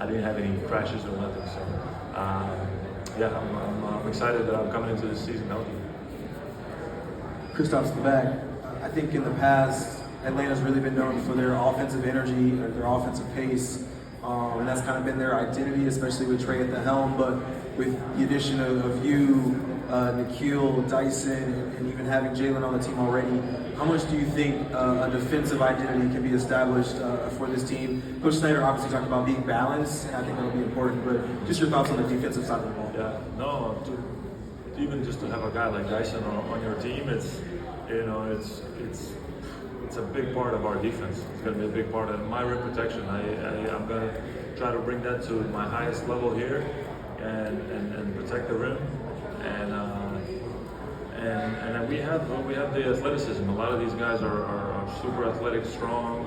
I didn't have any crashes or nothing. So yeah, I'm excited that I'm coming into this season healthy. Kristaps, the back. I think in the past, Atlanta's really been known for their offensive energy or their offensive pace, and that's kind of been their identity, especially with Trey at the helm. But with the addition of you, Nikhil, Dyson, and even having Jalen on the team already, how much do you think a defensive identity can be established for this team? Coach Snyder obviously talked about being balanced, and I think that'll be important. But just your thoughts on the defensive side of the ball. Yeah, no, even just to have a guy like Dyson on your team, it's a big part of our defense. It's going to be a big part of my rim protection. I'm going to try to bring that to my highest level here and protect the rim. And we have the athleticism. A lot of these guys are super athletic, strong.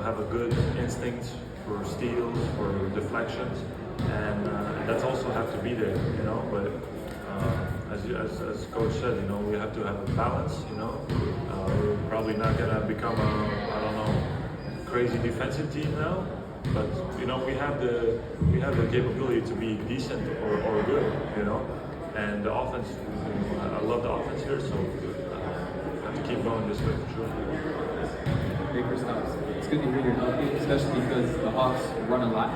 Have a good instinct for steals, for deflections, and that's also have to be there. But as Coach said, we have to have a balance. We're probably not gonna become a crazy defensive team now, but we have the capability to be decent or good. And the offense, I love the offense here, so I have to keep going this way for sure. Hey, Kristaps, it's good to hear you're healthy, especially because the Hawks run a lot.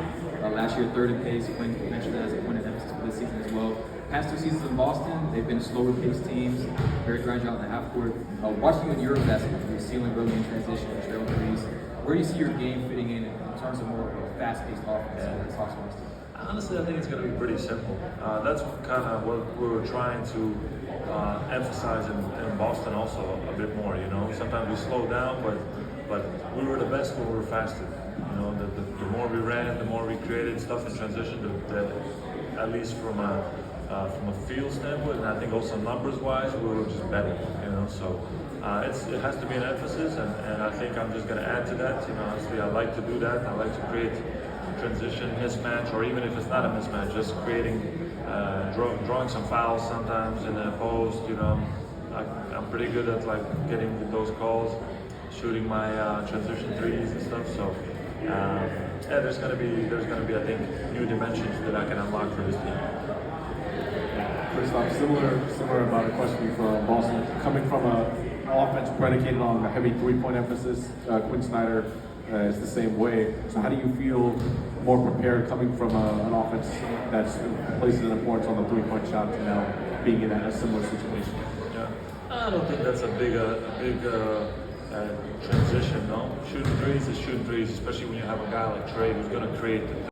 Last year, third in pace. Quinn mentioned that as a point of emphasis for this season as well. Past 2 seasons in Boston, they've been slower paced teams, very grind out in the half court. Watching you in your investment, you're sealing early in transition, trail threes. Where do you see your game fitting in terms of more of a fast paced offense for this Hawks roster? Honestly, I think it's going to be pretty simple. That's kind of what we were trying to emphasize in Boston also a bit more. Sometimes we slow down, but we were the best when we were faster. The more we ran, the more we created stuff in transition. At least from a field standpoint, and I think also numbers-wise, we were just better. So it has to be an emphasis, and I think I'm just going to add to that. Honestly, I like to do that. I like to create transition mismatch, or even if it's not a mismatch, just creating, drawing some fouls sometimes in the post. I'm pretty good at getting those calls, shooting my transition threes and stuff. So yeah, there's gonna be I think new dimensions that I can unlock for this team. Kristaps, similar about a question from Boston, coming from an offense predicated on a heavy three-point emphasis. Quinn Snyder is the same way. So how do you feel more prepared coming from an offense that's places an importance on the three-point shot to now being in a similar situation? Yeah, I don't think that's a big transition. No, shooting threes is shooting threes, especially when you have a guy like Trey who's going to create